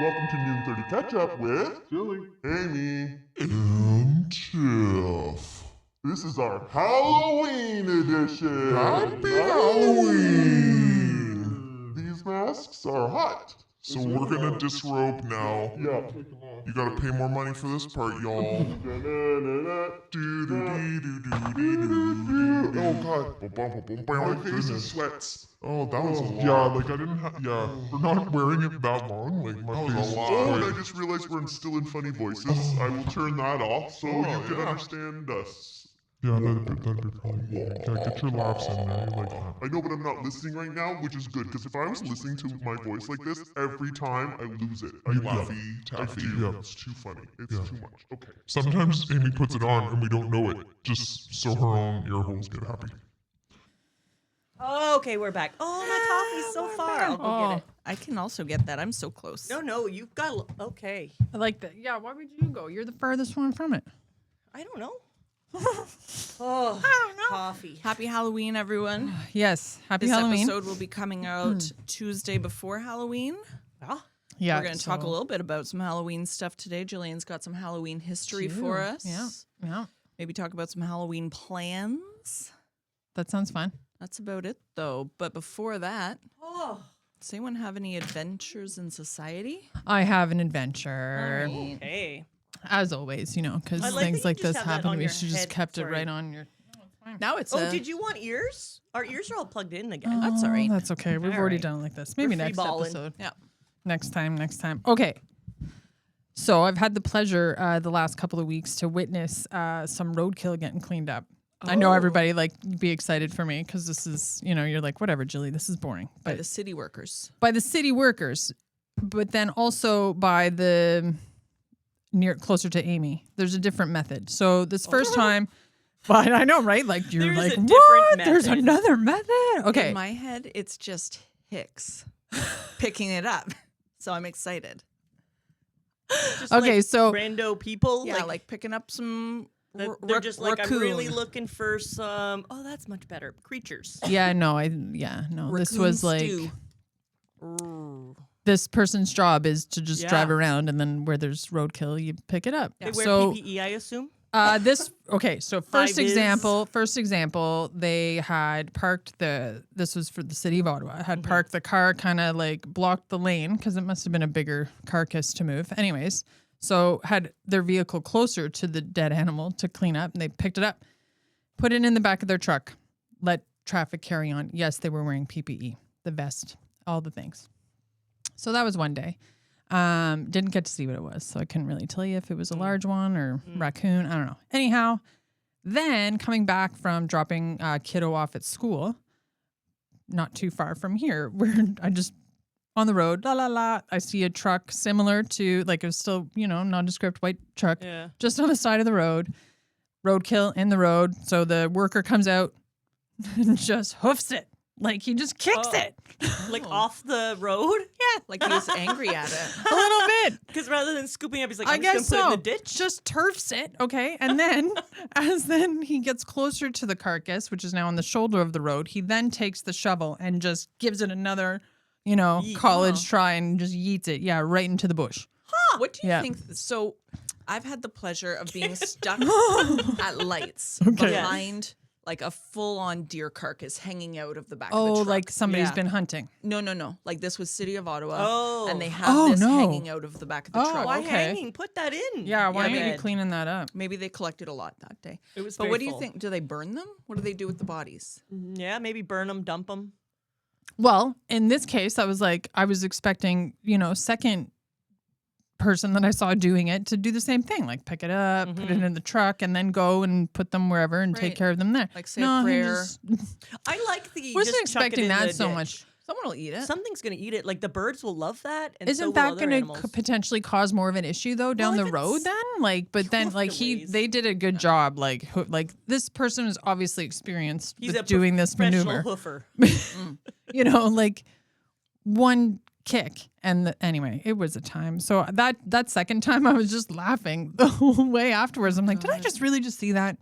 Welcome to Noon 30 Catch Up with Jillian, Amy, and Tiff. This is our Halloween edition. Happy Halloween! These masks are hot. So we're gonna disrobe now. Yeah. You gotta pay more money for this part, y'all. Oh god. My face is sweats. Oh, that was a lot. Yeah, like I didn't have. Yeah, for not wearing it that long, like my face Oh, is and I quite. just realized we're still in funny voices. I will turn that off so you can understand us. Yeah, that'd be probably. Yeah, get your laughs in there. You like that? I know, but I'm not listening right now, which is good, because if I was listening to my voice like this, every time I lose it. I laughy, taffy. Yeah. It's too funny. It's Yeah. too much. Okay. Sometimes Amy puts it on and we don't know it, just so her own ear holes get happy. Okay, we're back. Oh, my coffee's so far. I'll go get it. I can also get that. I'm so close. No, you've got. Okay. I like that. Yeah, why would you go? You're the furthest one from it. I don't know. Oh, I don't know. coffee. Happy Halloween, everyone. Yes, happy This Halloween. episode will be coming out Tuesday before Halloween. Ah, Yeah, We're going to talk a little bit about some Halloween stuff today. Jillian's got some Halloween history for us. Yeah, Maybe talk about some Halloween plans. that sounds fun. That's about it, though. But before that, oh. does anyone have any adventures in society? I have an adventure, Hey. as always, because I like things that you like just this have that happen. on We your should just head. kept it Sorry. right on your. Now it's Oh, did you want ears? Our ears are all plugged in again. That's all right. That's okay. We've All already right. done it like this. Maybe We're next free-balling. episode. Yeah. Next time. Okay. So I've had the pleasure the last couple of weeks to witness some roadkill getting cleaned up. I know everybody be excited for me because this is, you're like, whatever, Jilly, this is boring. By But the city workers. by the city workers, but then also by the closer to Amy. There's a different method. So this first time, but I know, right? Like you're There's like, a different what? There's method." another method? Okay. In my head, it's just Hicks picking it up. So I'm excited. Just Okay, like so- rando people. Yeah, like picking up some they're just like, I'm really raccoon. looking for some. Oh, that's much better. Creatures. Yeah, no. This Raccoon was like stew. this person's job is to just Yeah. drive around, and then where there's roadkill, you pick it up. They wear So PPE, I assume. So first High-vis. example, they had parked this was for the city of Ottawa, had parked the car kind of like blocked the lane because it must have been a bigger carcass to move. Anyways, so had their vehicle closer to the dead animal to clean up, and they picked it up, put it in the back of their truck, let traffic carry on. Yes, they were wearing PPE, the vest, all the things. So that was one day. Didn't get to see what it was, so I couldn't really tell you if it was a large one or raccoon. I don't know. Anyhow, then coming back from dropping kiddo off at school, not too far from here, where I just on the road, I see a truck similar to like it was still, nondescript white truck, Yeah. just on the side of the road, roadkill in the road. So the worker comes out and just hoofs it. Like he just kicks Oh. it Like off the road? Yeah, like he was angry at it. a little bit. Because rather than scooping up, he's like, I I'm guess just going to so. put it in the ditch. Just turfs it, okay? And then then he gets closer to the carcass, which is now on the shoulder of the road, he then takes the shovel and just gives it another, Yeet. college try and just yeets it. Yeah, right into the bush. What do you Yeah. think? So I've had the pleasure of being stuck at lights Okay. behind like a full-on deer carcass hanging out of the back of Oh, the truck. like somebody's Yeah. been hunting. No. Like this was City of Ottawa. Oh. And they have Oh, this no. hanging out of the back of the Oh, truck. Why okay. hanging? Put that in. Yeah, why Yeah, are you bed. cleaning that up? Maybe they collected a lot that day. It was But very what do you full. think? Do they burn them? What do they do with the bodies? Yeah, maybe burn them, dump them. Well, in this case, I was expecting, second person that I saw doing it to do the same thing, like pick it up, put it in the truck, and then go and put them wherever and take Right. care of them there. Like say a he prayer. just- I like the. wasn't just chuck it expecting in that the so ditch. much. Someone will eat it. Something's going to eat it. Like the birds will love that. And so Isn't will that other going to animals. potentially cause more of an issue though down Well, the if road it's then? Like, but then two like of the ways. they did a good job. Like this person is obviously experienced He's with a doing this professional maneuver. hoofer. Like one kick and anyway, it was a time. So that second time I was just laughing the whole way afterwards. I'm like, did I just really just see that?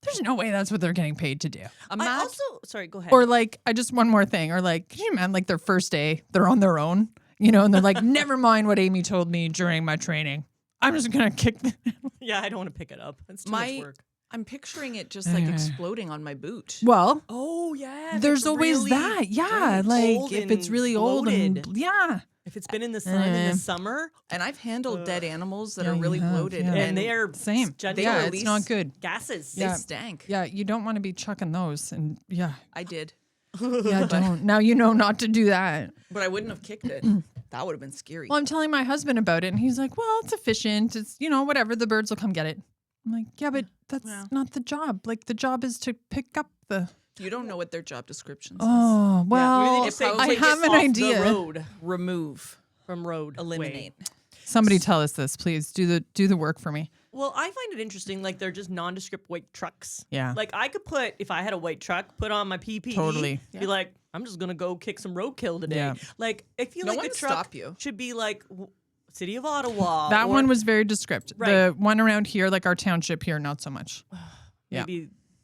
There's no way that's what they're getting paid to do. I also, sorry, go ahead. Or like, I just one more thing. Or like, can you imagine like their first day, they're on their own. you know, and they're like, never mind what Amy told me during my training. I'm just going to kick the Yeah, I don't want to pick it up. It's too much work. I'm picturing it just like exploding on my boot. Well, Oh, yeah. if there's it's always really that. Yeah. Like old if it's and really old and bloated. yeah. If it's been in the sun in the summer, And I've handled dead animals that Yeah, are you really have, bloated. yeah. and they are Same. gentle Yeah, release it's not good. gases. They Yeah. stank. Yeah, you don't want to be chucking those. And yeah, I did. yeah, don't. Now you know not to do that. But I wouldn't have kicked it. That would have been scary. Well, I'm telling my husband about it, and he's like, well, it's efficient. It's, you know, whatever. The birds will come get it. I'm like, yeah, but that's Well. not the job. Like, the job is to pick up the. You don't know what their job description says. Oh, well, just say I take have it an off idea. The road Remove. from road. Eliminate. way. Somebody tell us this, please. Do the work for me. Well, I find it interesting. Like they're just nondescript white trucks. Yeah. Like I could put, if I had a white truck, put on my PPE. Totally. Be like, I'm just gonna go kick some roadkill today. Yeah. Like I feel No like one the will truck stop you. should be like City of Ottawa. That or one was very descriptive. Right. The one around here, like our township here, not so much. Yeah.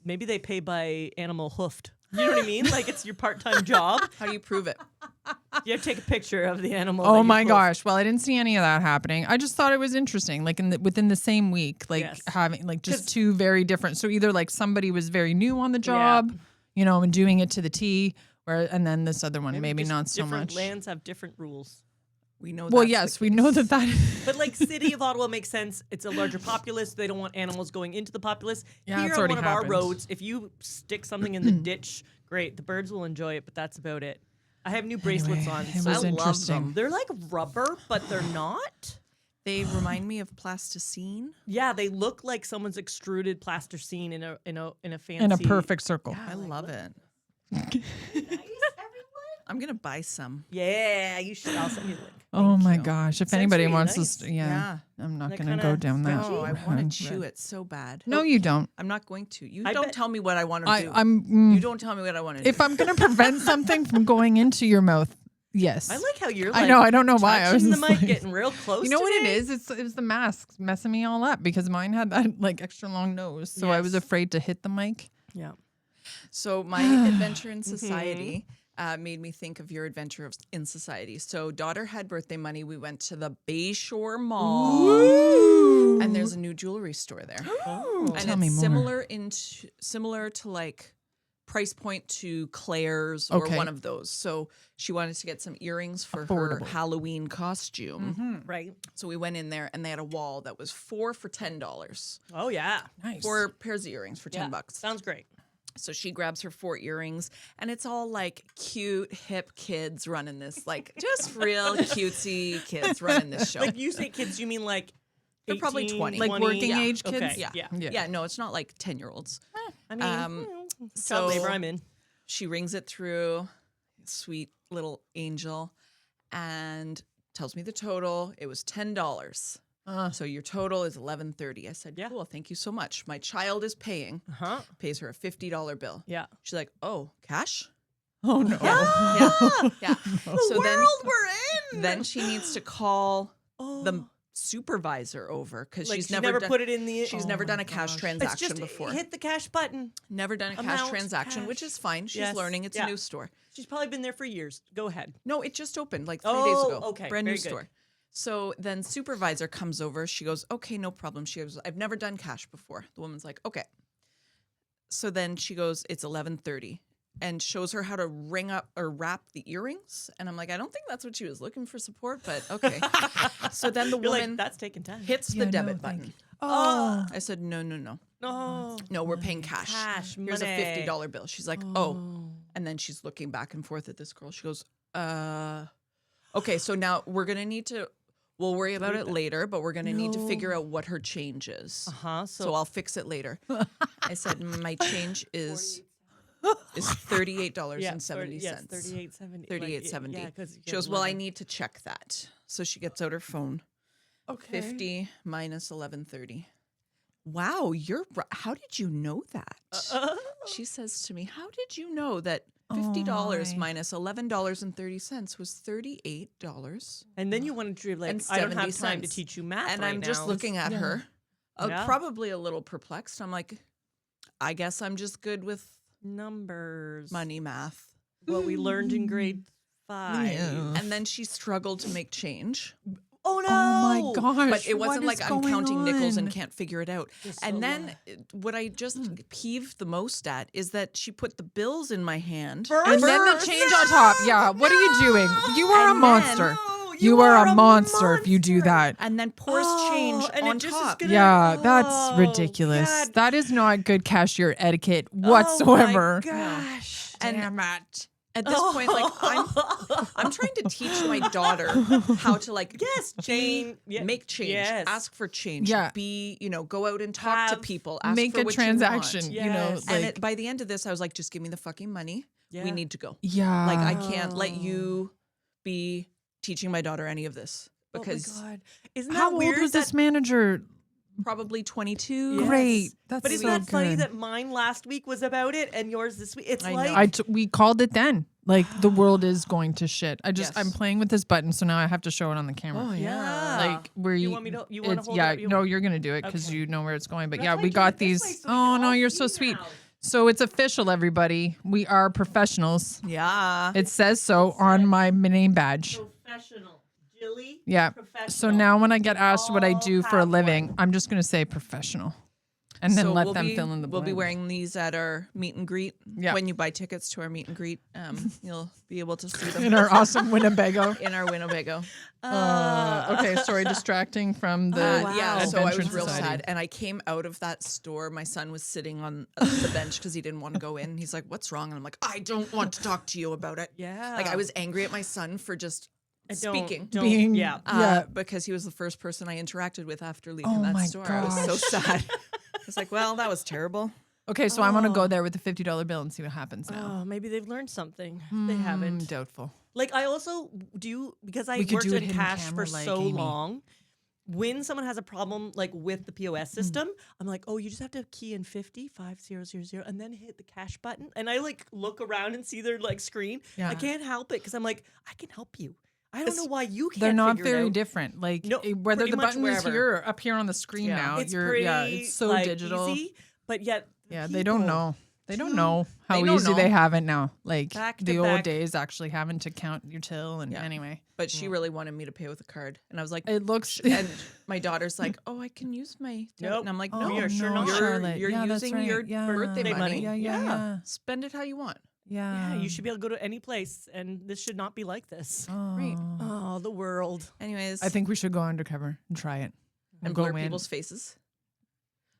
maybe they pay by animal hoofed. You know what I mean? Like it's your part-time job. How do you prove it? You have to take a picture of the animal. that Oh you my hoofed. gosh. Well, I didn't see any of that happening. I just thought it was interesting. Like within the same week, like Yes. having like 'Cause- just two very different. So either like somebody was very new on the job, you know, and doing it to the T, and then this other one maybe just not so different much. lands have different rules. We know Well, that's yes, the we case. know that. But like City of Ottawa makes sense. It's a larger populace. They don't want animals going into the populace. Yeah, Here it's on already one of happened. our roads, if you stick something in the ditch, great. The birds will enjoy it, but that's about it. I have new bracelets Anyway, on. it So was I love interesting. them. they're like rubber, but they're not. They remind me of plasticine. Yeah, they look like someone's extruded plasticine in a fancy In a perfect circle. I love it. I'm gonna buy some. Yeah, you should. I'll send you the link. Oh my you. gosh. If Sounds anybody really wants nice. to, yeah, I'm not That going to kinda go down that. Oh, I want road. to chew it so bad. No, you don't. I'm not going to. You I don't bet- tell me what I want to do. I'm. You don't tell me what I want to do. If I'm going to prevent something from going into your mouth, yes. I like how you're like I know. I don't know why. I was touching the just mic, like- getting real close. You know what it today. is? It was the mask messing me all up because mine had that like extra long nose, so I was Yes. afraid to hit the mic. Yeah. So my adventure in society made me think of your adventure in society. So daughter had birthday money. We went to the Bayshore Mall, and there's a new jewelry store there. Oh. And Tell me it's more. similar to like price point to Claire's or Okay. one of those. So she wanted to get some earrings for her Affordable. Halloween costume. Right. So we went in there and they had a wall that was four for $10. Oh yeah. Nice. 4 pairs of earrings for $10. Yeah. Sounds great. So she grabs her 4 earrings, and it's all like cute, hip kids running this, like just real cutesy kids running this show. Like you say kids, you mean like They're probably 18, 20. Like working Yeah. age kids. Okay. yeah. Yeah. Yeah, no, it's not like 10-year-olds. I mean, So child labor. I'm in. She rings it through, sweet little angel, and tells me the total. It was $10. So your total is $11.30. I said, Yeah. cool, thank you so much. My child is paying. Huh? Pays her a $50 bill. Yeah. She's like, oh, cash? Oh no. Yeah. Yeah. So we're in. then she needs to call Oh. the supervisor over because Like she's she never put it in the. she's oh never my done a cash gosh. It's transaction just before. hit the cash button. Never done a cash amount, transaction, which cash. is fine. She's Yes. learning. It's Yeah. a new store. She's probably been there for years. Go ahead. No, it just opened like 3 days Oh, ago. okay. Brand Very new good. store. So then supervisor comes over. She goes, okay, no problem. She goes, I've never done cash before. The woman's like, okay. So then she goes, it's 11:30 and shows her how to ring up or wrap the earrings. And I'm like, I don't think that's what she was looking for support, but okay. So then the You're woman like, that's taking time. hits Yeah, the no, debit thank button. Oh. I said, no. No. No, we're paying cash. Cash, Here's a money. $50 bill. She's like, oh. And then she's looking back and forth at this girl. She goes, okay, so now we're going to need to, we'll worry about it later, but we're going to need to figure out what her change is. Uh-huh. So I'll fix it later. I said, my change is $38.70. Yes, 38.70. $38.70. Yeah, because She goes, well, I need to check that. So she gets out her phone. Okay. 50 minus 11.30. Wow, how did you know that? She says to me, how did you know that $50 my. minus $11.30 was $38? And then you wanted to like, And I don't have 70 time to cents. teach you math. And right I'm just now. looking at her, Yeah. probably a little perplexed. I'm like, I guess I'm just good with numbers. money math. What we learned in grade 5. And then she struggled to make change. Oh no! Oh my gosh. But it wasn't what like is I'm going counting nickels and on? can't figure it out. Just And so then loud. what I just peeved the most at is that she put the bills in my hand. And then the change on top. Yeah. What are you doing? You are a And monster. No, You are a monster if you do that. And then pours change and on it just is top. gonna- Yeah, Oh, that's ridiculous. God. That is not good cashier etiquette whatsoever. Oh my gosh. And Damn it. at this point, like I'm trying to teach my daughter how to like Yes, Jane. Yeah. make change, Yes. ask for change, Yeah. go out and talk to Have- people, ask Make for a what transaction, you want. you know, Yes. like And by the end of this, I was like, just give me the fucking money. Yeah. We need to go. yeah. Like I can't let you be teaching my daughter any of this because oh my God. Isn't How that old weird was that this manager? probably 22. Yes. Great. That's But isn't so that funny good. that mine last week was about it and yours this week? It's I know. like We called it then. Like the world is going to shit. Yes. I'm playing with this button, so now I have to show it on the camera. Oh yeah. Like where You you want me to- you wanna it's- hold it yeah, up? You no, want- you're gonna do it because Okay. you know where it's going. But That's yeah, why we I got turned it this these. way so we Oh can no, all you're see so sweet. now. So it's official, everybody. We are professionals. Yeah. It says so on my name badge. professional. Jilly. Yeah. Professional. So now when I get asked what I all do for a have living, one. I'm just gonna say professional, and then So let we'll them be, fill in the We'll be blanks. wearing these at our meet and greet. Yeah. When you buy tickets to our meet and greet, you'll be able to see them in our awesome Winnebago. in our Winnebago. Okay, sorry, distracting from the wow. Yeah, so I Adventure was real Society. sad. And I came out of that store. My son was sitting on the bench because he didn't want to go in. He's like, "What's wrong?" And I'm like, "I don't want to talk to you about it." Yeah. Like I was angry at my son for just speaking. Being- yeah. Yeah. Because he was the first person I interacted with after leaving Oh that my store. I was so gosh. sad. I was like, well, that was terrible. Okay, so I want to go there with a $50 bill and see what happens now. Oh, maybe they've learned something. They haven't. Doubtful. Like I also do because I We could worked do it in hidden cash camera for like so Amy. long. When someone has a problem like with the POS system, I'm like, oh, you just have to key in 50 and then hit the cash button. And I like look around and see their like screen. Yeah. I can't help it because I'm like, I can help you. I don't know why you can't. They're not figure it very out. different. Like No, whether pretty the much button is wherever. here or up here on the screen Yeah. now, It's you're pretty, it's so like, digital. easy, but yet Yeah, they don't know. They don't know how They don't easy know. they have it now. Like Back to the old back. days, actually having to count your till. And anyway, But she really wanted me to pay with a card. And I was like, it looks. and my daughter's like, oh, I can use my. Nope. And I'm like, Oh, no, you're sure not. Charlotte. You're Yeah, that's using right. your Yeah. birthday money. Yeah, yeah. Spend it how you want. Yeah. Yeah, you should be able to go to any place, and this should not be like this. Right. Oh, the world. Anyways, I think we should go undercover and try it. and We'll blur go in. people's faces.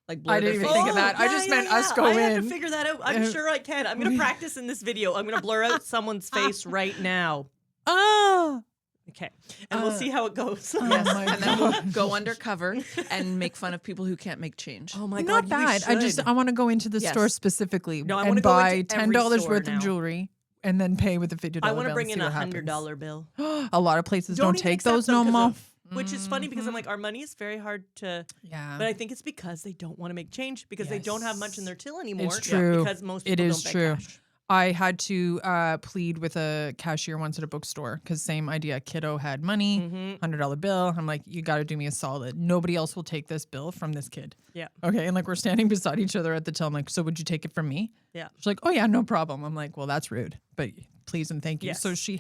Like blur I their didn't even faces. think of that. I just meant us go I have in. to figure that out. I'm sure I can. I'm going to practice in this video. I'm going to blur out someone's face right now. Oh. Okay. And we'll see how it goes. Yes, my and then we'll go undercover and make fun of people who can't make change. Oh my Not God. bad. I want to go into the Yes. store specifically No, I and wanna go buy into $10 every store worth now. of jewelry and then pay with a $50 I bill. want to bring and in see a what happens. $100 bill. A lot of places don't even take accept those them no 'cause more. of- Which is funny because I'm like, our money is very hard to. Yeah. But I think it's because they don't want to make change because they don't have much in their till anymore. It's true. Because most It people is don't true. bank cash. I had to plead with a cashier once at a bookstore because same idea. Kiddo had money, Mm-hmm. $100 bill. I'm like, you got to do me a solid. Nobody else will take this bill from this kid. Yeah. Okay. And like we're standing beside each other at the till. I'm like, so would you take it from me? Yeah. She's like, oh yeah, no problem. I'm like, well, that's rude, but please and thank you. Yes. So she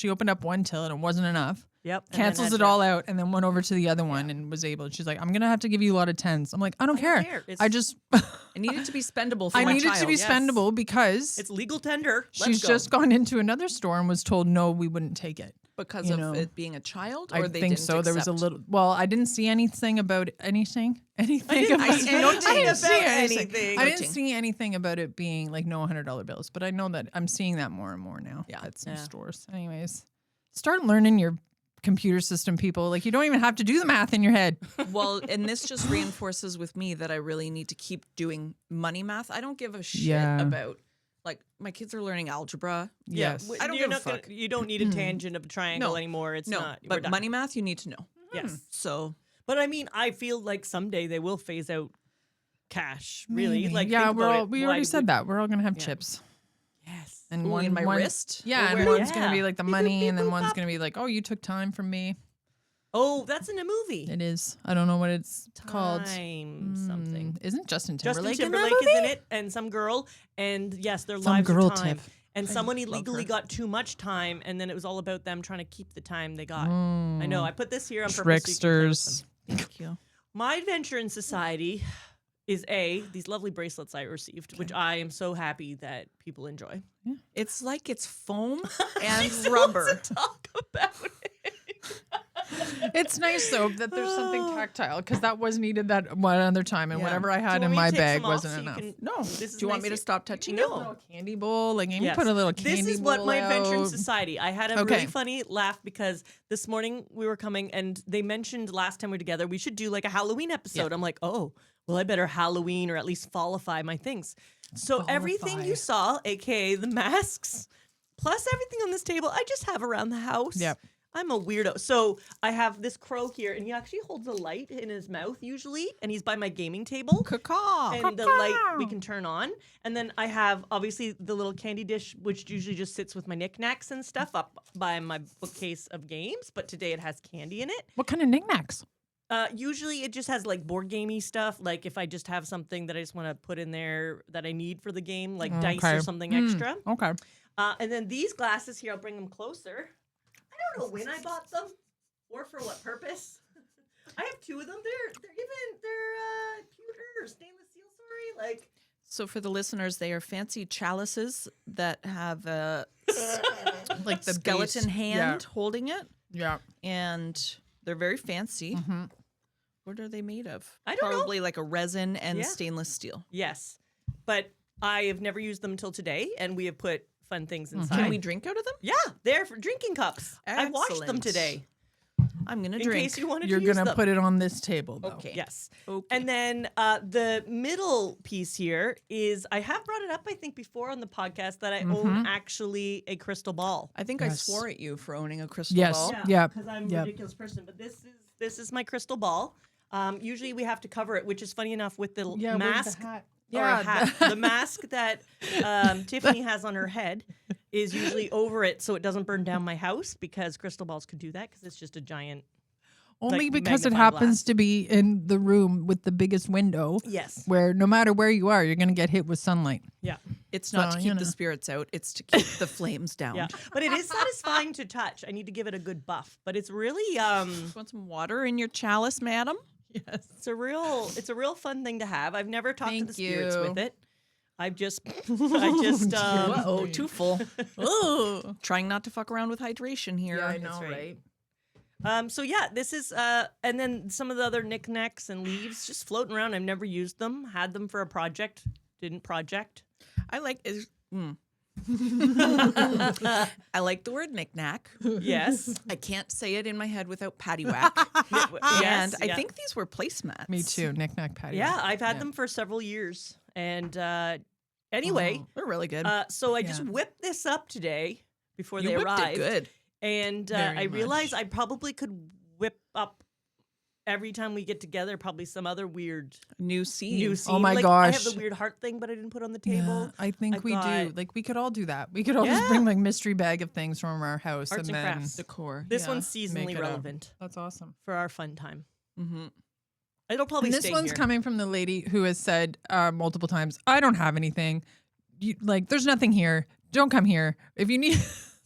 opened up one till and it wasn't enough. Yep. and then Cancels had it to- all out and then went over to the other one and was able. She's like, I'm gonna have to give you a lot of tens. I'm like, I don't care. care. It's- I just I need it to be spendable for I my need it child. to be yes. spendable because It's legal tender. Let's she's go. just gone into another store and was told no, we wouldn't take it. because you of know. it being a child, I or they think didn't so. There was a accept? little. Well, I didn't see anything about anything. Anything didn't about see anything about anything. I didn't Noting. see anything about it being like no $100 bills, but I know that I'm seeing that more and more now. Yeah. At some Yeah. stores. Anyways, start learning your computer system, people. Like you don't even have to do the math in your head. Well, and this just reinforces with me that I really need to keep doing money math. I don't give a shit Yeah. about, like, my kids are learning algebra. Yeah, Yes. I don't you're give a not gonna- fuck. you don't need a tangent of a triangle No. anymore. It's No, not. we're but done. money math, you need to know. Yes. So But I mean, I feel like someday they will phase out cash. Really, Maybe. like yeah, think we're about all, it. we Why already would- said that. We're all gonna have chips. Yes. And Ooh, one in my one- wrist? Yeah, Or and where- one's gonna yeah. be like the Beep, money, beep, and then boop, one's bop. gonna be like, oh, you took time from me. Oh, that's in a movie. It is. I don't know what it's called. Time something. Isn't Justin Justin Timberlake, Timberlake in that is in movie? it, and some girl, and yes, their Some lives girl are time. tip. And someone love illegally her. got too much time, and then it was all about them trying to keep the time they got. I know. I put this here on purpose. So you can play with them. Tricksters. Thank you. My adventure in society is these lovely bracelets I received, which I am so happy that people enjoy. It's like it's foam and She still rubber. wants to talk about it. It's nice though that there's something tactile because that was needed that one other time, and Yeah. whatever I Do you had want in me to my take bag some off wasn't so you enough. can- No. This is Do you want me nice to stop touching No. it? Little candy bowl, like you Yes. put a little candy. This is what bowl my adventure in out. society. I had a Okay. really funny laugh because this morning we were coming and they mentioned last time we were together we should do like a Halloween episode. I'm like, oh, well, I better Halloween or at least fallify my things. So everything you Fallify. saw, aka the masks, plus everything on this table, I just have around the house. Yep. I'm a weirdo. So I have this crow here, and he actually holds a light in his mouth usually, and he's by my gaming table. Caw. And the light we can turn on. And then I have obviously the little candy dish, which usually just sits with my knickknacks and stuff up by my bookcase of games. But today it has candy in it. What kind of knickknacks? Usually it just has like board gamey stuff. Like if I just have something that I just want to put in there that I need for the game, like dice or Okay. something extra. Okay. And then these glasses here, I'll bring them closer. I don't know when I bought them or for what purpose. I have two of them. They're pewter or stainless steel. Sorry, like. So for the listeners, they are fancy chalices that have a Like the skeleton base. hand holding it, Yeah. and they're very fancy. Mm-hmm. What are they made of? I don't know. Probably like a resin and Yeah. stainless steel. Yes, but I have never used them until today, and we have put fun things inside. Can we drink out of them? Yeah, they're for drinking cups. I washed them Excellent. today I'm gonna in drink. case you wanted You're to use gonna them. put it on this table, though. Okay. Yes. Okay. And then the middle piece here is I have brought it up, I think, before on the podcast that I own actually a crystal ball. I think I Yes. swore at you for owning a crystal Yes. ball. Yeah. because I'm a Yep. ridiculous person. But this is my crystal ball. Usually we have to cover it, which is funny enough with the mask. Or a hat. The mask that Tiffany has on her head is usually over it so it doesn't burn down my house because crystal balls could do that because it's just a giant. Only like, because it magnifying happens glass. to be in the room with the biggest window, Yes. where no matter where you are, you're gonna get hit with sunlight. Yeah. It's not So, to you keep the know. spirits out. It's to keep the flames down. Yeah. But it is satisfying to touch. I need to give it a good buff. But it's really Want some water in your chalice, madam? Yes. it's a real fun thing to have. I've never talked to Thank the spirits you. with it. I just Uh-oh, too full. Oh. Trying not to fuck around with hydration here. Yeah, I That's know, right. right? So yeah, this is and then some of the other knickknacks and leaves just floating around. I've never used them. Had them for a project. Didn't project. I like I like the word knick-knack. Yes. I can't say it in my head without paddywhack. Yes, And I yeah. think these were placemats. Me too. Knick-knack patty. Yeah, I've had Yeah. them for several years. And anyway, They're really good. so I just Yeah. whipped this up today before you they whipped arrived. it good. And Very I realized much. I probably could whip up every time we get together probably some other weird New scene. new scene. my like, I have gosh. the weird heart thing, but I didn't put on the Yeah, table. I think I've we do. got- Like we could all do that. We could all just Yeah. bring like mystery bag of things from our house Arts and and then crafts. Decor. This Yeah, one's make seasonally it up. relevant That's awesome. for our fun time. Mm-hmm. It'll probably And this stay one's here. coming from the lady who has said multiple times, "I don't have anything. Like, there's nothing here. Don't come here. If you need,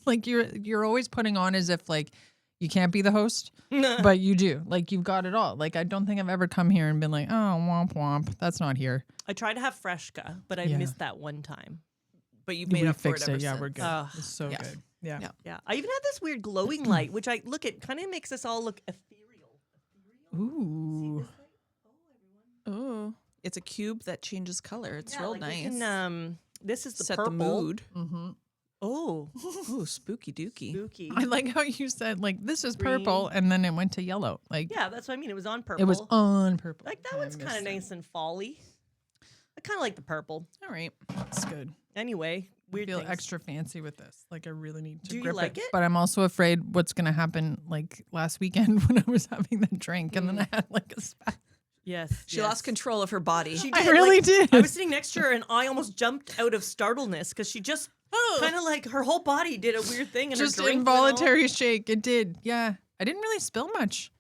like, you're always putting on as if like you can't be the host, but you do. Like, you've got it all. Like, I don't think I've ever come here and been like, oh, womp womp. That's not here. I tried to have Freshka, but I Yeah. missed that one time. But you've made we up for it fixed ever it. Yeah, since. we're good. Ugh. It's so Yeah. good. Yeah. Yeah. Yeah, I even had this weird glowing light, which I look at kind of makes us all look ethereal. Ooh. Oh, it's a cube that changes color. It's real like we nice. can, this is the Set purple. the mood. Mm-hmm. Oh, Ooh, spooky dooky. spooky. I like how you said like this is Green. purple and then it went to yellow. Like Yeah, that's what I mean. It was on purple. it was on purple. Like that and I one's kind missed of it. nice and folly. I kind of like the purple. All right. It's good. Anyway, I weird feel things. extra fancy with this. Like I really need to Do you grip like it? But I'm also afraid what's gonna happen like last weekend when I was having that drink and then I had like a spat. Yes, She lost control of her body. She I did, really like, did. I was sitting next to her and I almost jumped out of startledness because she just kind of like her whole body did a weird thing and Just her drink went all- involuntary shake. It did. Yeah. I didn't really spill much.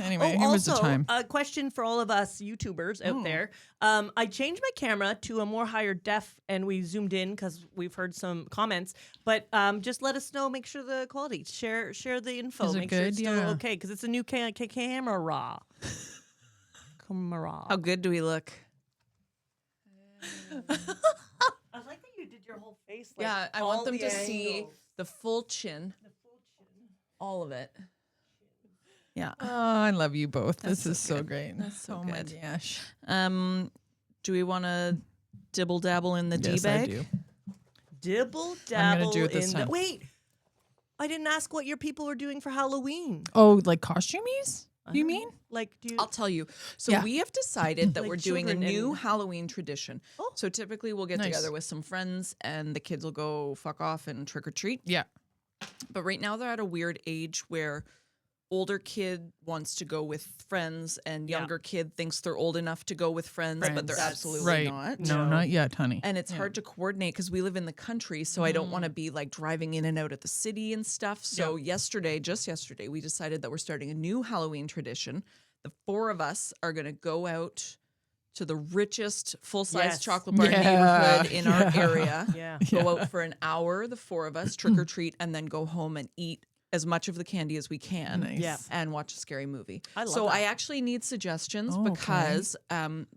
Anyway, it was the time. A question for all of us YouTubers out there. I changed my camera to a more higher def, and we zoomed in because we've heard some comments. But just let us know. Make sure the quality. Share the info. Is it make sure it's good? still Yeah. okay because it's a new camera. Camera. How good do we look? I like that you did your whole face. Like, Yeah, I all want them the to see angles. the full chin, all of it. Yeah. Oh, I love you both. This That's is so so good. great. That's so oh my good. gosh. Do we want to dibble dabble in the Yes, D bag? I do. Dibble I'm dabble gonna do it this in the time. wait. I didn't ask what your people were doing for Halloween. Oh, like costumies? You mean? Like, do you? I'll tell you. So Yeah. we have decided that Like we're doing a children new and- Halloween tradition. Oh. So typically we'll get Nice. together with some friends and the kids will go fuck off and trick or treat. Yeah. But right now they're at a weird age where older kid wants to go with friends and Yeah. younger kid thinks they're old enough to go with friends, but they're Friends. absolutely Right. not. No, not yet, honey. And it's hard to coordinate because we live in the country, so I don't want to be like driving in and out at the city and stuff. So just yesterday, we decided that we're starting a new Halloween tradition. The 4 of us are going to go out to the richest full-size Yes. chocolate bar Yeah. neighborhood in our area. Yeah. Go out for an hour, the 4 of us, trick or treat, and then go home and eat as much of the candy as we can. Nice. Yeah. And watch a scary movie. I love so that. I actually need suggestions Oh, okay. because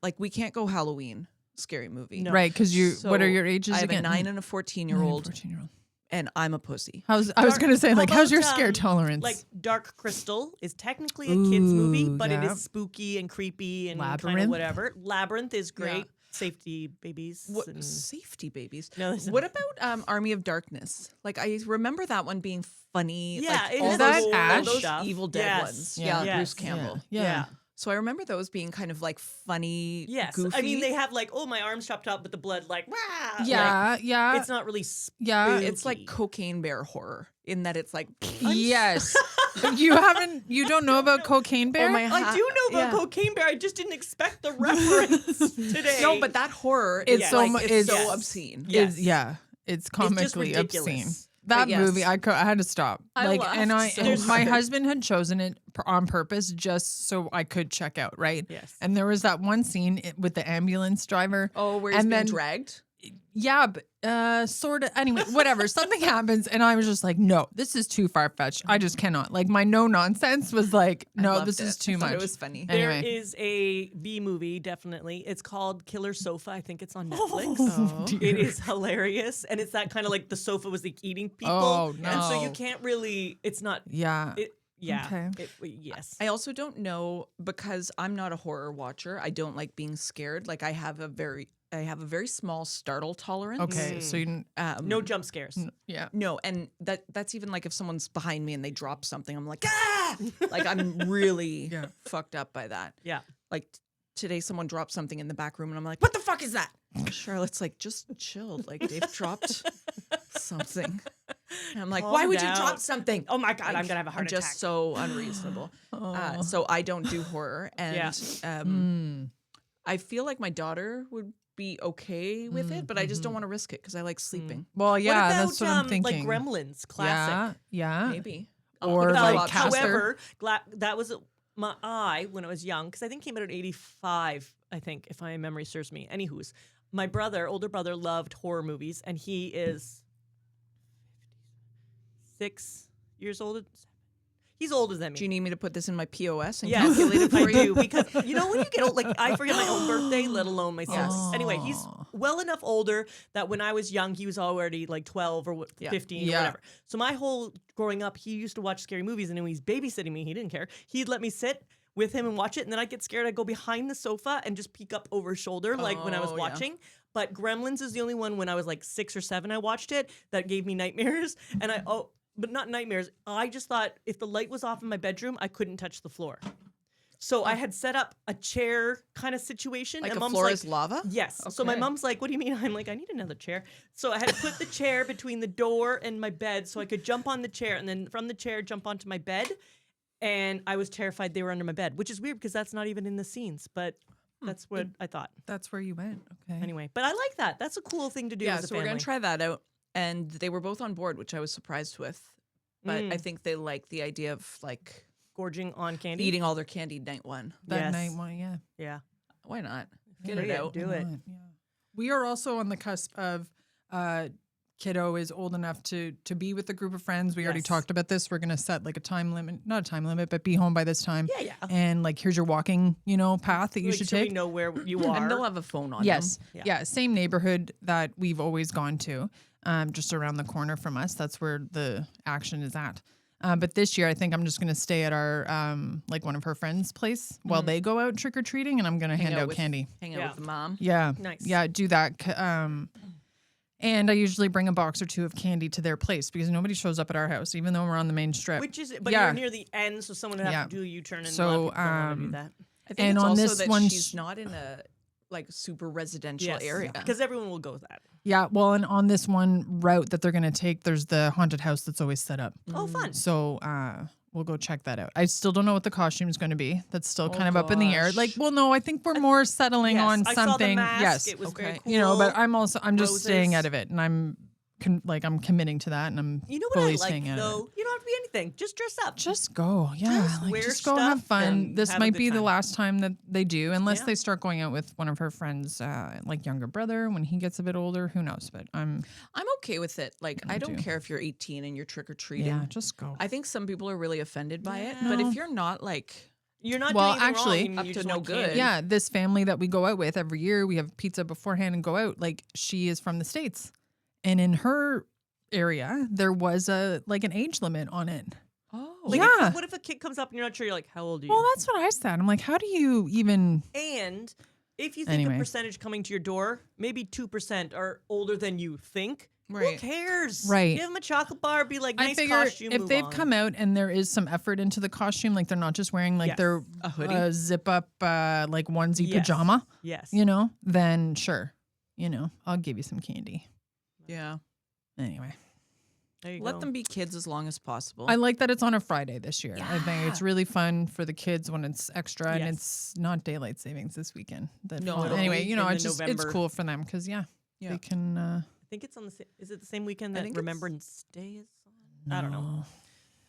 like we can't go Halloween scary movie. No. Right, because what are So your ages I have again? a 9 and a 14-year-old, 14-year-old. and I'm a pussy. I was Dark- gonna say, how like, how's your about, scare tolerance? Like Dark Crystal is technically a kids movie, Ooh, but it yeah. is spooky and creepy and kind of Labyrinth? whatever. Labyrinth is great. Yeah. Safety babies. What and- safety babies? No, listen. What about Army of Darkness? Like I remember that one being funny. Yeah, like, it all has that those, all Ash those stuff. Evil Dead Yes. ones. Yeah. Yeah, Yes. Bruce Campbell. Yeah. So I remember those being kind of like funny. Yes. goofy. I mean, they have like, oh, my arm's chopped up, but the blood like, rah! Like, Yeah. it's not really spooky. Yeah. It's like Cocaine Bear horror in that it's like Yes. you don't know about Cocaine Bear? Oh my I do know about yeah. Cocaine Bear. I just didn't expect the reference today. No, but that horror It's is so like, mu- it's it's- so Yes. obscene. Yes. Yeah. It's comically ridiculous. obscene. But That yes. movie, I had to stop. I and laughed so and my hard. husband had chosen it on purpose just so I could check out, right? Yes. And there was that one scene with the ambulance driver. Oh, where he's And being then- dragged? Yeah, but sort of. Anyway, whatever. Something happens, and I was just like, no, this is too far fetched. I just cannot. Like, my no nonsense was like, I no, loved this is it. too I thought much. It was funny. There Anyway. is a B movie, definitely. It's called Killer Sofa. I think it's on Netflix. Oh, dear. It is hilarious. And it's that kind of like the sofa was like eating people. Oh, And so you no. can't really, it's not, Yeah. yeah. Okay. Yes. I also don't know because I'm not a horror watcher. I don't like being scared. Like I have a very small startle tolerance. Okay. So you didn't. No jump scares. Yeah. No, and that's even like if someone's behind me and they drop something, I'm like, ah! Like I'm really Yeah. fucked up by that. Yeah. Like today someone dropped something in the back room and I'm like, what the fuck is that? Charlotte's like, just chill. Like they've dropped something. And I'm like, Calm why would down. you drop something? Oh my God, I'm Like, going to have a heart I'm attack. just so unreasonable. So I don't do horror. And Yeah. I feel like my daughter would be okay with it, but I just don't want to risk it because I like sleeping. Well, yeah, what about, that's what I'm like thinking. Gremlins, classic. Yeah. Maybe. Or look at like the options. Casper. However, that was my eye when I was young, because I think it came out in 85, I think, if my memory serves me. Anywho's, my older brother, loved horror movies, and he is 6 years older. He's older than me. Do you need me to put this in my POS and Yes, calculate it for I you? do, because you know when you get old, like I forget my own birthday, let alone my son's. Yes. Anyway, he's well enough older that when I was young, he was already like 12 or 15 or Yeah. whatever. So my whole growing up, he used to watch scary movies, and when he's babysitting me, he didn't care. He'd let me sit with him and watch it, and then I'd get scared. I'd go behind the sofa and just peek up over his shoulder, like when I was Oh, yeah. watching. But Gremlins is the only one when I was like 6 or 7, I watched it, that gave me nightmares. And but not nightmares. I just thought if the light was off in my bedroom, I couldn't touch the floor. So I had set up a chair kind of situation. Like and a Mom's floor like, is lava? yes. So my Okay. mom's like, what do you mean? I'm like, I need another chair. So I had to put the chair between the door and my bed so I could jump on the chair, and then from the chair jump onto my bed. And I was terrified they were under my bed, which is weird because that's not even in the scenes, but that's what I thought. That's where you went. Okay. Anyway, but I like that. That's a cool thing to do Yeah, as a so family. we're going to try that out. And they were both on board, which I was surprised with. But I think they like the idea of like gorging on candy. Eating all their candy night one. That Yes. night one, yeah. Yeah. Why not? Get Bring it it, out. do it. Yeah. We are also on the cusp of kiddo is old enough to be with a group of friends. We already Yes. talked about this. We're gonna set like a time limit, not a time limit, but be home by this time. Yeah, yeah. And like here's your walking, path that you Like, should so we take. know where you are. And they'll have a phone on Yes. them. Yeah. Yeah. Same neighborhood that we've always gone to, just around the corner from us. That's where the action is at. But this year, I think I'm just going to stay at our, like one of her friends' place while they go out trick or treating, and I'm going to hand out with, candy. Hang out Yeah. with the mom. Yeah. Nice. Yeah. Do that. And I usually bring a box or two of candy to their place because nobody shows up at our house, even though we're on the main strip. Which is, but Yeah. you're near the end, so someone would have Yeah. to do a U-turn, and So, a lot of people don't want to do that. I think And it's on also this that one she's not in a like super residential Yes, area. because everyone will go with that. Yeah. Well, and on this one route that they're going to take, there's the haunted house that's always set up. Oh, fun. So we'll go check that out. I still don't know what the costume is going to be. That's still kind of up in the air. gosh. Like, well, no, I think we're more settling Yes, on I something. saw the mask. Yes. It was very Okay. cool. But I'm just staying Roses. out of it, and I'm I'm committing to that, and I'm You know what fully I like, staying out of it. though? You don't have to be anything. Just dress up. Just go, yeah. Just wear just go have stuff fun. and This have a might good be the time. last time that they do, unless Yeah. they start going out with one of her friends, like younger brother when he gets a bit older. Who knows? But I'm okay with it. Like, I don't too. care if you're 18 and you're trick or treating. yeah, just go. I think some people are really offended by it. Yeah. But No. if you're not like, You're not Well, doing anything actually- wrong. Up You to just no want good. candy. Yeah, this family that we go out with every year, we have pizza beforehand and go out. Like she is from the States, and in her area there was an age limit on it. oh, Like, Yeah. what if a kid comes up and you're not sure? You're like, how old are you? Well, that's what I said. I'm like, how do you even? And if you think Anyway. a percentage coming to your door, maybe 2% are older than you think. Who Right. cares? Right. Give them a chocolate bar. Be like, nice I figure costume. if move they've on. come out and there is some effort into the costume, like they're not just wearing like Yes. their A hoodie? zip up like onesie Yes. pajama, Yes. then sure, I'll give you some candy. yeah. Anyway. There you Let go. them be kids as long as possible. I like that it's on a Friday this year. I think it's Yeah. really fun for the kids when it's extra and Yes. it's not daylight savings this weekend. No, it'll Anyway, be in the it's November. cool for them because Yeah. they can. I think it's on the. Is it the same weekend I that think it's- Remembrance Day is on? I don't know.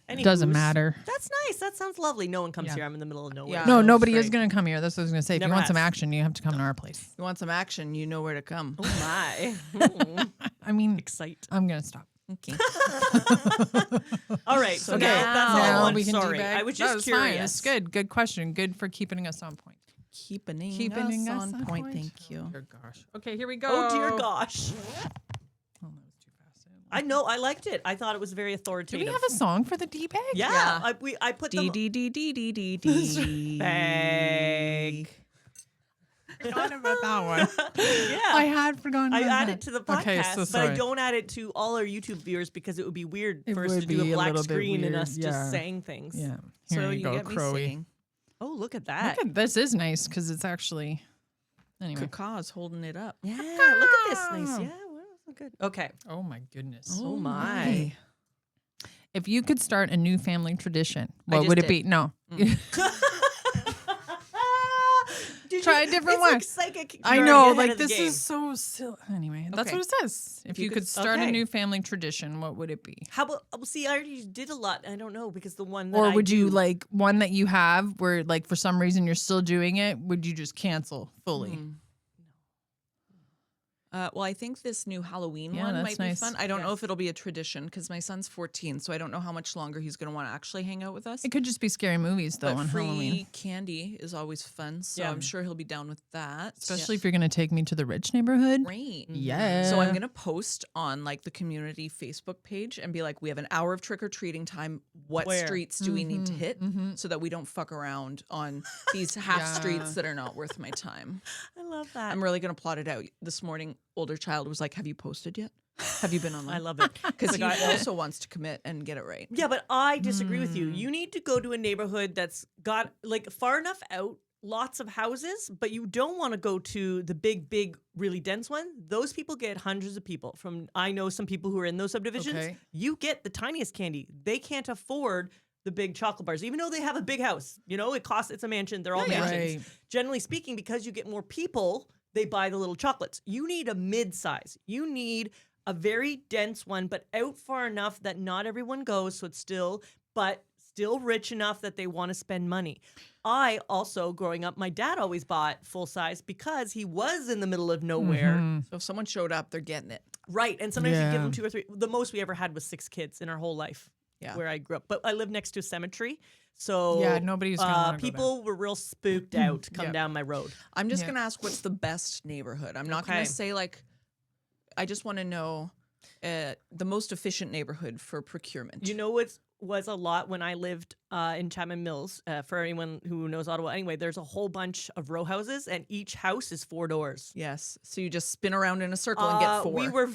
It doesn't Anywho's, matter. That's nice. That sounds lovely. No one comes Yeah. here. I'm in the middle of nowhere. Yeah. No, so nobody it's is great. going to come here. That's what I was going to say. If you Never want some has. action, you have to come to our place. you want some action, you know where to come. Oh my. Mm. I mean, Excite. I'm going to stop. Okay. All right. So Okay. now that's all I Now want. we can Sorry. debug. I was That just fine. curious. It's good. Good question. Good for keeping us on point. Keeping us on point. Thank you. Oh, dear gosh. Okay, here we go. Oh dear gosh. Oh, that was too fast. I know. I liked it. I thought it was very Do authoritative. we have a song for the D-bag? Yeah. Yeah. I put D them. D D D D D D. Bag. Forgot about that one. Yeah. I had forgotten I about add that. it to the podcast, Okay, so but sorry. I don't add it to all our YouTube viewers because it would be weird It for us would to do be a a black little bit screen and weird, us yeah. just saying things. Yeah. So Here you you go, get me Crowy. singing. Oh, look at that. Look at this is nice because it's actually anyway. Kaka's holding it up. Yeah, look at this. Nice. Yeah, well, so good. Okay. Oh my goodness. Oh, my. If you could start a new family tradition, I what just would it did. be? No. Did Try a different one. it's like psychic. I You're know, already ahead like of the this game. is so silly. Anyway, that's Okay. what it says. If you you could- could start a okay. new family tradition, what would it be? How about? Well, see, I already did a lot. I don't know because the one that Or I would you do- like one that you have where like for some reason you're still doing it? Would you just cancel fully? Mm. Well, I think this new Halloween Yeah, one that's might be nice. fun. I don't know Yes. if it'll be a tradition because my son's 14, so I don't know how much longer he's going to want to actually hang out with us. It could just be scary movies though But on free Halloween. candy is always fun, so Yeah. I'm sure he'll be down with that. Especially if you're gonna take me to the rich neighborhood. Great. Yeah. So I'm gonna post on like the community Facebook page and be like, we have an hour of trick or treating time. What Where? streets do we need to Mhm, hit mhm. so that we don't fuck around on these half Yeah. streets that are not worth my time? I love that. I'm really gonna plot it out. This morning, older child was like, "Have you posted yet? Have you been online?" I love it because he Like, also wants to commit and get it right. Yeah, but I disagree with you. You need to go to a neighborhood that's got like far enough out, lots of houses, but you don't want to go to the big, really dense one. Those people get hundreds of people. I know some people who are in those subdivisions. Okay. You get the tiniest candy. They can't afford the big chocolate bars, even though they have a big house. You know, it's a mansion. They're all Yeah, yeah. mansions. Right. Generally speaking, because you get more people, they buy the little chocolates. You need a mid-size. You need a very dense one, but out far enough that not everyone goes, so it's still, but still rich enough that they want to spend money. I also, growing up, my dad always bought full size because he was in the middle of nowhere. So if someone showed up, they're getting it. Right. And sometimes you give Yeah. them 2 or 3. The most we ever had was 6 kids in our whole life where I grew up. But I live next to a cemetery. So Yeah, nobody's gonna wanna go people were real spooked out to come Yep. down my road. I'm just going to ask what's the best neighborhood. I'm not going Okay. to say like, I just want to know the most efficient neighborhood for procurement. You know what was a lot when I lived in Chapman Mills? For anyone who knows Ottawa, anyway, there's a whole bunch of row houses, and each house is 4 doors. Yes. So you just spin around in a circle and get 4. We were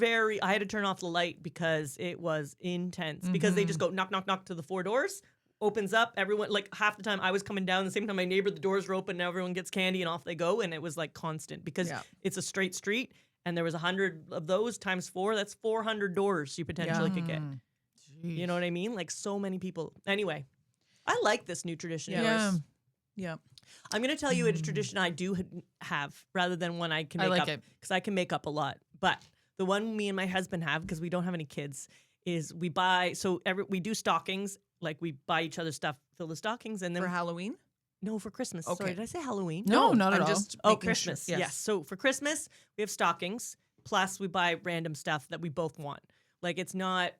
I had to turn off the light because it was intense. Because they just go knock, knock, knock to the 4 doors, opens up, everyone, like half the time I was coming down, the same time my neighbor, the doors were open, and everyone gets candy and off they go. And it was like constant because it's a straight street. And there was 100 of those times 4. That's 400 doors you potentially could get. You know what I mean? Like so many people. Anyway, I like this new tradition. of Yeah. yours. Yeah. I'm going to tell you a tradition I do have rather than one I can I make like up. it. Because I can make up a lot. But the one me and my husband have, because we don't have any kids, is we buy, we do stockings. Like we buy each other stuff, fill the stockings. And then For Halloween? no, for Christmas. Okay. Sorry, did I say Halloween? No, not at I'm all. just Oh, making sure. Christmas. Yes. So for Christmas, we have stockings. Plus, we buy random stuff that we both want. Like it's not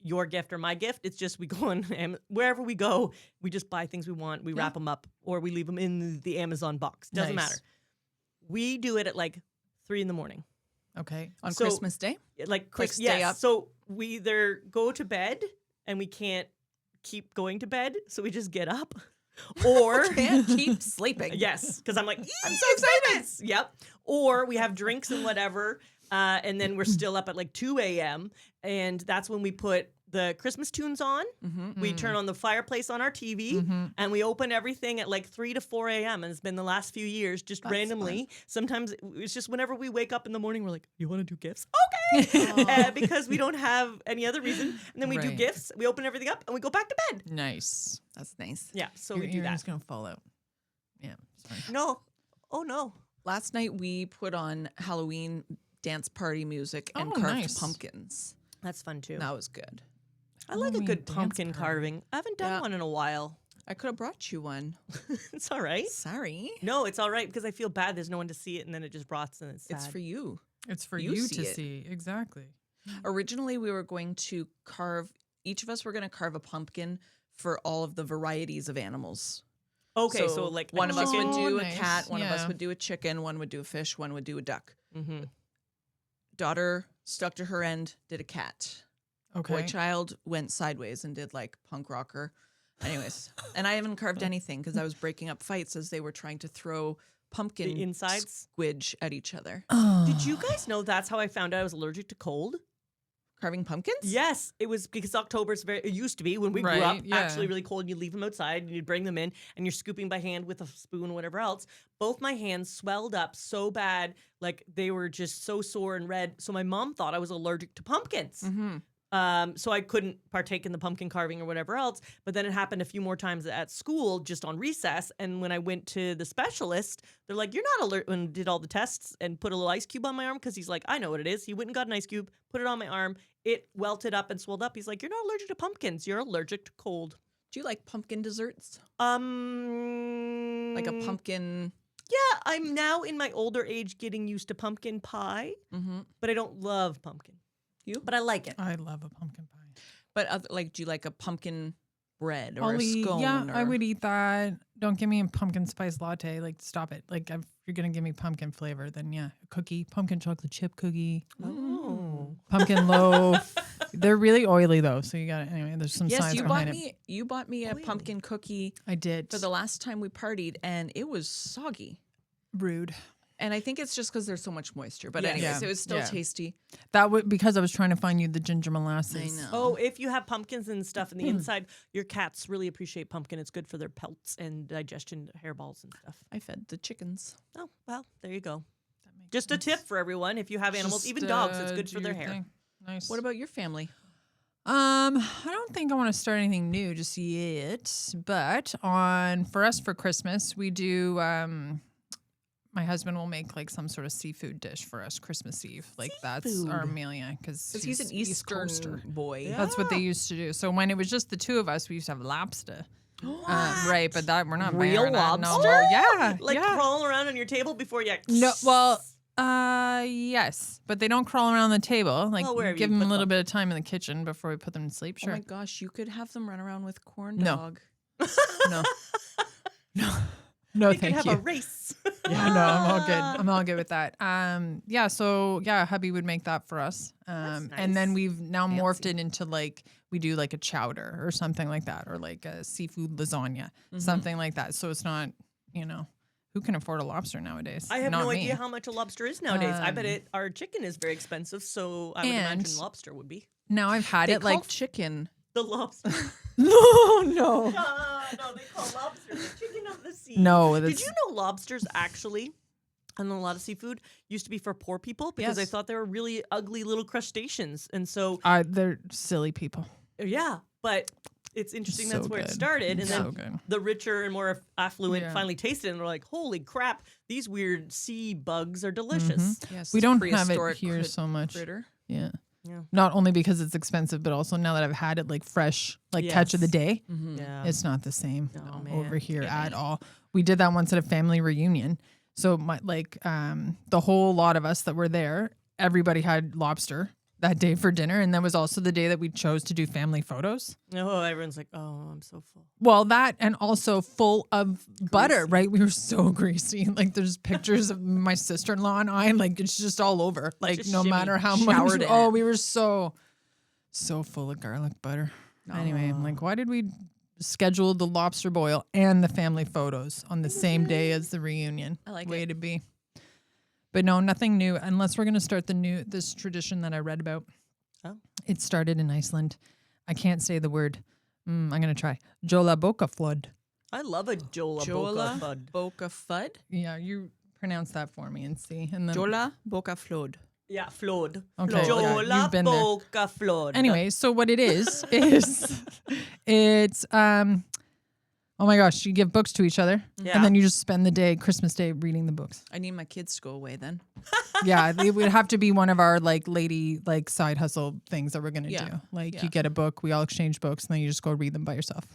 your gift or my gift. It's just we go on wherever we go, we just buy things we want. We wrap them up, or we leave them in the Amazon box. Doesn't Nice. matter. We do it at like 3 a.m. Okay. On So- Christmas Day? Like stay yes. up. So we either go to bed and we can't keep going to bed, so we just get up, or Can't keep sleeping. yes, because I'm like, I'm so excited. Yep. Or we have drinks and whatever, and then we're still up at like 2 a.m. And that's when we put the Christmas tunes on. We turn on the fireplace on our TV, and we open everything at like 3 to 4 a.m. And it's been the last few years, just randomly. Sometimes it's just whenever we wake up in the morning, we're like, "You want to do gifts? Okay," because we don't have any other reason. And then we do Right. gifts. We open everything up, and we go back to bed. Nice. That's nice. Yeah. So Your we do ear that. is gonna fall out. Yeah. Sorry. No. Oh no. Last night we put on Halloween dance party music and Oh, carved nice. pumpkins. That's fun too. That was good. I like a Halloween good dance pumpkin party. carving. I haven't done Yeah. one in a while. I could have brought you one. It's all right. Sorry. No, it's all right because I feel bad. There's no one to see it, and then it just rots and it's sad. It's for you. It's for You you see to it. see. Exactly. Originally, we were going to each of us were going to carve a pumpkin for all of the varieties of animals. Okay, so like one of us would chicken. do Oh, a cat, nice. one of us Yeah. would do a chicken, one would do a fish, one would do a duck. Mm-hmm. Daughter stuck to her end, did a cat. Okay. Boy child went sideways and did like punk rocker. Anyways, and I haven't carved anything because I was breaking up fights as they were trying to throw pumpkin The insides? squidge at each other. Did you guys know that's how I found out I was allergic to cold? Carving pumpkins? Yes, it was because October's it used to be when we grew up Right, yeah. actually really cold. You leave them outside and you'd bring them in and you're scooping by hand with a spoon or whatever else. Both my hands swelled up so bad, like they were just so sore and red. So my mom thought I was allergic to pumpkins. Mm-hmm. So I couldn't partake in the pumpkin carving or whatever else. But then it happened a few more times at school, just on recess. And when I went to the specialist, they're like, "You're not allergic." And did all the tests and put a little ice cube on my arm because he's like, "I know what it is." He went and got an ice cube, put it on my arm. It welted up and swelled up. He's like, "You're not allergic to pumpkins. You're allergic to cold." Do you like pumpkin desserts? Like Like a pumpkin? Yeah, I'm now in my older age getting used to pumpkin pie, Mm-hmm. but I don't love pumpkin. You? But I like it. I love a pumpkin pie. But like, do you like a pumpkin bread or a Eat, scone? yeah, I or- would eat that. Don't give me a pumpkin spice latte. Like, stop it. Like, if you're gonna give me pumpkin flavor, then yeah, a cookie, pumpkin chocolate chip cookie, Oh. pumpkin loaf. They're really oily though, so you got to anyway. There's some Yes, science you behind bought it. me. You bought me a pumpkin cookie I did. for the last time we partied, and it was soggy. Rude. And I think it's just because there's so much moisture. But Yes. anyways, Yeah, it was still yeah. tasty. That would because I was trying to find you the ginger molasses. I know. Oh, if you have pumpkins and stuff in the inside, your cats really appreciate pumpkin. It's good for their pelts and digestion, hairballs and stuff. I fed the chickens. Oh, well, there you go. Just a tip for everyone. If you have animals, even dogs, it's good for their hair. Nice. What about your family? I don't think I want to start anything new just yet. But for us for Christmas, we do my husband will make like some sort of seafood dish for us Christmas Eve. Like that's our meal, yeah, because He's an Eastern boy. Yeah. That's what they used to do. So when it was just the two of us, we used to have lobster. Right, but that we're not Real buying that no lobster? more. Yeah, Like yeah. crawling around on your table before you. No, well, yes, but they don't crawl around the table. Like Well, wherever give you them a put little them. bit of time in the kitchen before we put them to sleep. Oh Sure. my gosh, you could have them run around with corn No. dog. No. No, we could thank have you. a race. Yeah, no, I'm all good. I'm all good with that. Yeah, so yeah, hubby would make that for us. And then nice. we've now morphed it into like we do like a chowder or something like that, or like a seafood lasagna, something like that. So it's not, who can afford a lobster nowadays? I have Not no me. idea how much a lobster is nowadays. I bet our chicken is very expensive, so I would imagine And- lobster would be. Now I've had They it call like chicken. The lobster. no. No, they call lobster the chicken of the sea. No, Did that's- you know lobsters actually, and a lot of seafood, used to be for poor people because I Yes. thought they were really ugly little crustaceans. And so, They're silly people. yeah, but it's interesting So that's where it good. started. And It's then so good. the richer and more affluent Yeah. finally tasted it and they're like, holy crap, these weird sea bugs are delicious. Yes, We don't have it prehistoric here so much. critter. Yeah. Yeah. Not only because it's expensive, but also now that I've had it like fresh, like catch of the Yes. day, Yeah. it's not the same Oh, over man. here at all. We did that once at a family reunion. So the whole lot of us that were there, everybody had lobster that day for dinner, and that was also the day that we chose to do family photos. Oh, everyone's like, oh, I'm so full. Well, that and also full of butter, right? We were so greasy. Like there's pictures of my sister-in-law and I, and like it's just all over. Like Just no shimmy. matter how much. Showered in Oh, it. we were so full of garlic butter. Anyway, I'm like, why did we schedule the lobster boil and the family photos on the same day as the reunion? I like Way it. to be. But no, nothing new unless we're gonna start this tradition that I read about. Oh. It started in Iceland. I can't say the word. I'm gonna try. Jola Boca flood. I love a Jola Jola Boca Fud. Boca Fud. Yeah, you pronounce that for me and see. And then Jola Boca Flod. Yeah, flawed. Okay, Jola yeah, you've been there. Boca flawed. Anyway, so what it is it's oh my gosh, you give books to each other Yeah. and then you just spend the day, Christmas Day, reading the books. I need my kids to go away then. Yeah, it would have to be one of our like lady like side hustle things that we're gonna Yeah, do. Like yeah. you get a book, we all exchange books, and then you just go read them by yourself.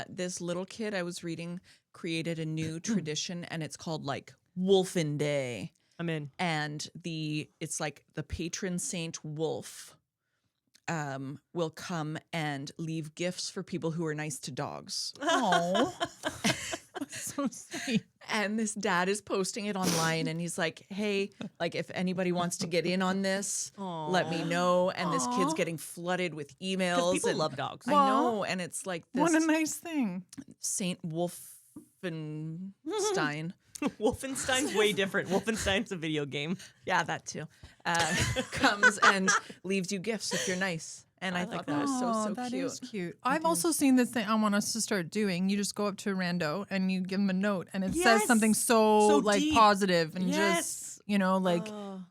This little kid I was reading created a new tradition, and it's called like Wolfen Day. I'm in. And it's like the patron saint wolf will come and leave gifts for people who are nice to dogs. Oh, so sweet. And this dad is posting it online, and he's like, hey, like if anybody wants to get in on this, let me know. And this kid's getting flooded with emails. Because people and love dogs. I know, and it's like this What a nice thing. Saint Wolfenstein. Wolfenstein's way different. Wolfenstein's a video game. Yeah, that too. Comes and leaves you gifts if you're nice. And I, I like thought that was so That cute. is cute. I've also seen this thing I want us to start doing. You just go up to a rando and you give them a note, and it says Yes. something so like deep. positive and Yes. just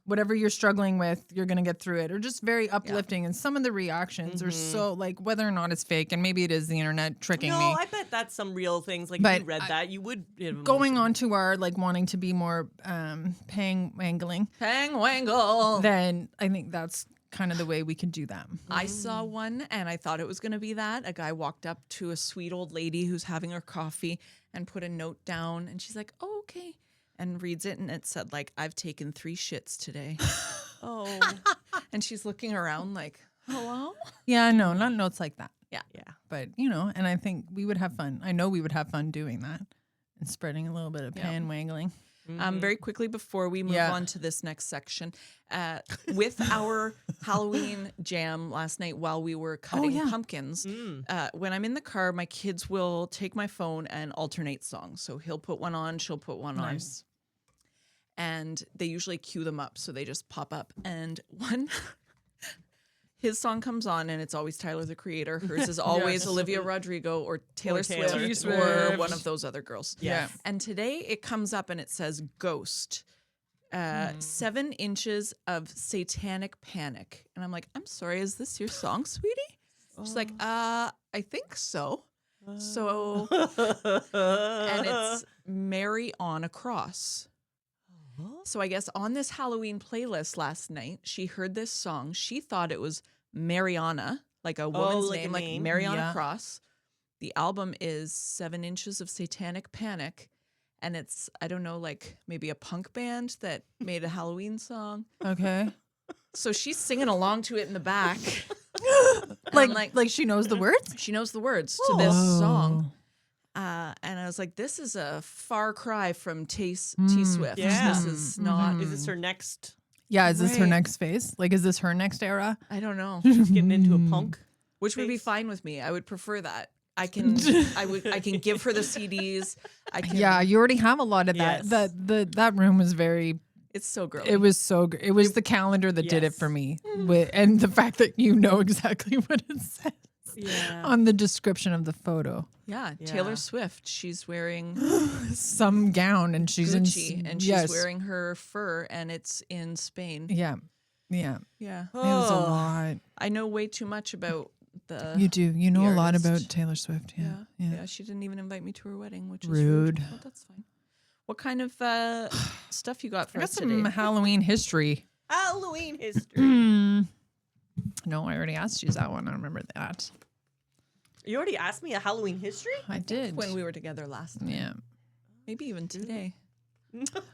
whatever you're struggling with, you're gonna get through it, or just very uplifting. And some of the reactions are so like whether or not it's fake, and maybe it is the internet tricking No, me. I bet that's some real things. Like But if you read that, you would. Going on to our like wanting to be more pang wangling, Hang wangle. then I think that's kind of the way we could do that. I saw one and I thought it was going to be that. A guy walked up to a sweet old lady who's having her coffee and put a note down, and she's like, oh, okay. And reads it, and it said, like, I've taken 3 shits today. Oh, And she's looking around like, hello? Yeah, no, not notes like that. yeah. But, and I think we would have fun. I know we would have fun doing that and spreading a little bit of pan wangling. Very quickly before we move Yeah. on to this next section, with our Halloween jam last night while we were cutting pumpkins, when I'm in the car, my kids will take my phone and alternate songs. So he'll put one on, she'll put one on. And they usually cue them up, so they just pop up. And his song comes on, and it's always Tyler, the Creator. Hers is always Olivia Rodrigo or Taylor Taylor Swift or Swift. one of those other girls. Yes. And today it comes up and it says Ghost, 7 inches of satanic panic. And I'm like, I'm sorry, is this your song, sweetie? She's like, I think so. So, and it's Mary on a cross. So I guess on this Halloween playlist last night, she heard this song. She thought it was Mariana, like a woman's like a name, like name. Mariana Yeah. Cross. The album is 7 Inches of Satanic Panic. And it's, I don't know, like maybe a punk band that made a Halloween song. Okay. So she's singing along to it in the back. And I'm Like she knows the words? she knows the words to this song. And I was like, this is a far cry from T Swift. Yeah. This is not. Is this her next Yeah, is this her Right. next phase? Like, is this her next era? I don't know. getting into a punk? Which would be Face. fine with me. I would prefer that. I can give her the CDs. I can. Yeah, you already have a lot of that. Yes. That room was very. It's so girly. It was so. It was the calendar that did it Yes. for me, and the fact that you know exactly what it says Yeah. on the description of the photo. Yeah, Yeah. Taylor Swift. She's wearing Some gown, and she's Gucci, in. and she's yes. wearing her fur, and it's in Spain. Yeah, yeah. Yeah, It was a Oh. lot. I know way too much about the. You do. You know the a lot artist. about Taylor Swift. Yeah. Yeah. She didn't even invite me to her wedding, which is Rude. rude. Well, that's fine. What kind of stuff you got for I got us some today? Halloween history. Halloween history. No, I already asked you that one. I remember that. You already asked me a Halloween history? I did. When we were together last night. Yeah. Maybe even today.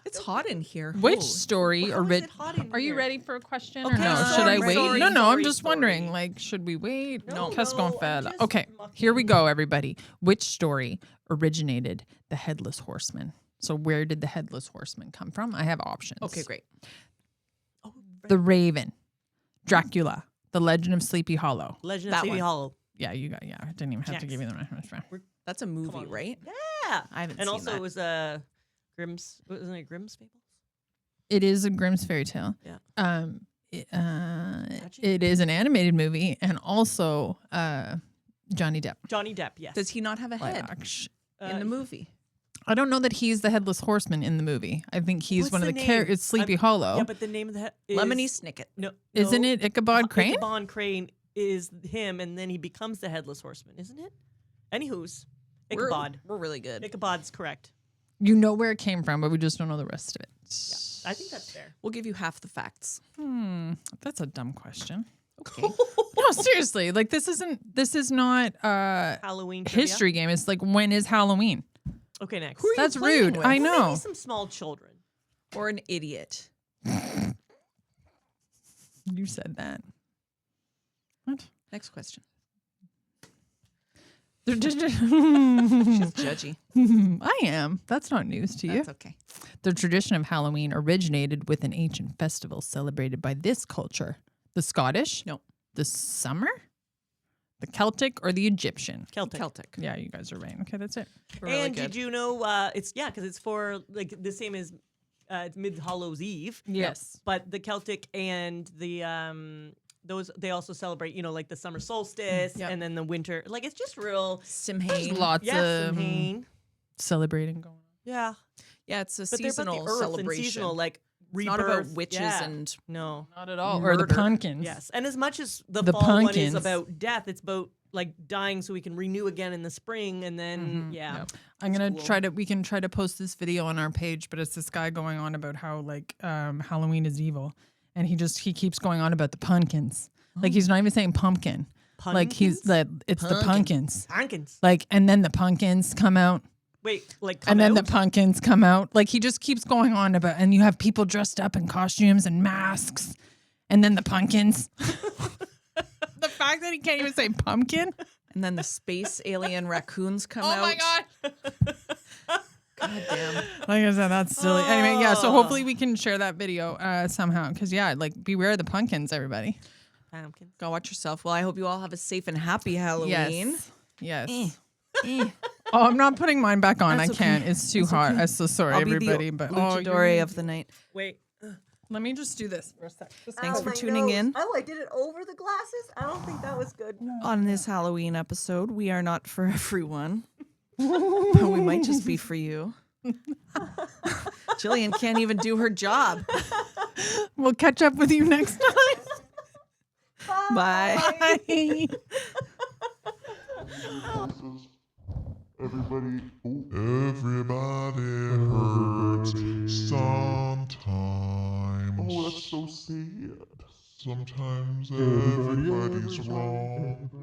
It's hot in here. Which Ooh. story How or is it hot in are you here? ready for a question or Okay, no? sorry, Should I sorry, wait? sorry, No, no. I'm sorry, just sorry. wondering. Like, should we wait? No, Qu'est-ce qu'on no, fait I'm là? just Okay, mucking here we in. go, everybody. Which story originated the headless horseman? So, where did the headless horseman come from? I have options. Okay, great. The Raven, Dracula, The Legend of Sleepy Hollow. Legend of That Sleepy one. Hollow. Yeah, you got. Yeah, I didn't even have to Yes. give you the reference. That's a movie, on. right? Yeah. I haven't And seen also that. it was Grimm's, wasn't it Grimm's Fables? It is a Grimm's fairy tale. Yeah. It is an animated movie, and also Johnny Depp. Johnny Depp, yes. Does he not have a Live head action. in the movie? I don't know that he's the headless horseman in the movie. I think he's What's one of the the name? characters. It's Sleepy Hollow. Yeah, but the name of the is Lemony Snicket. No, Isn't no. it Ichabod Crane? Ichabod Crane is him, and then he becomes the headless horseman, isn't it? Anywho's Ichabod. We're really good. Ichabod's correct. You know where it came from, but we just don't know the rest of it. Yeah, I think that's fair. We'll give you half the facts. That's a dumb question. Okay. No, seriously. Like this is not Halloween trivia. history game. It's like, when is Halloween? Okay, next. Who are you That's playing rude. with? I Well, know. maybe some small children. Or an idiot. You said that. What? Next question. She's She's judgy. I am. That's not news to you. That's okay. The tradition of Halloween originated with an ancient festival celebrated by this culture. The Scottish? No. The summer? The Celtic or the Egyptian? Celtic. Yeah, you guys are right. Okay, that's it. Really and good. did you know it's because it's for like the same as Mid Hollow's Eve. Yes. But the Celtic and the those they also celebrate, like the summer solstice Yep. and then the winter. Like it's just real There's Simhain. lots yes, of Samhain. celebrating going on. Yeah. Yeah, it's a But they're about seasonal the earth celebration. and seasonal, like It's not about rebirth. witches Yeah. and No. Not at all. Or the Murder. pumpkins. Yes. And as much as the The fall one is pumpkins. about death, it's about like dying so we can renew again in the spring and then yeah. Yep. I'm gonna cool. we can try to post this video on our page, but it's this guy going on about how like Halloween is evil, and he keeps going on about the pumpkins. Like he's not even saying pumpkin. Like he's it's the pumpkins. Pumpkins. Like, and then the pumpkins come out, Wait, like and then out? the pumpkins come out. Like he just keeps going on about, and you have people dressed up in costumes and masks, and then the pumpkins. The fact that he can't even say pumpkin. and then the space alien raccoons come out. Oh my god. God damn. Like I said, that's silly. Anyway, yeah. So hopefully we can share that video somehow, because like beware of the pumpkins, everybody. Pumpkins. Go watch yourself. Well, I hope you all have a safe and happy Halloween. Yes. Oh, I'm not putting mine back on. That's I can't. It's too hot. I'm so sorry, I'll everybody. be the But luchador of the night. Wait. let me just do this for a sec. Thanks for tuning in. Oh, I did it over the glasses? I don't think that was good. On this Halloween episode, we are not for everyone, but we might just be for you. Jillian can't even do her job. We'll catch up with you next time. Bye. Bye. Everybody Everybody hurts sometimes. Oh, that's so sad. Sometimes everybody's wrong.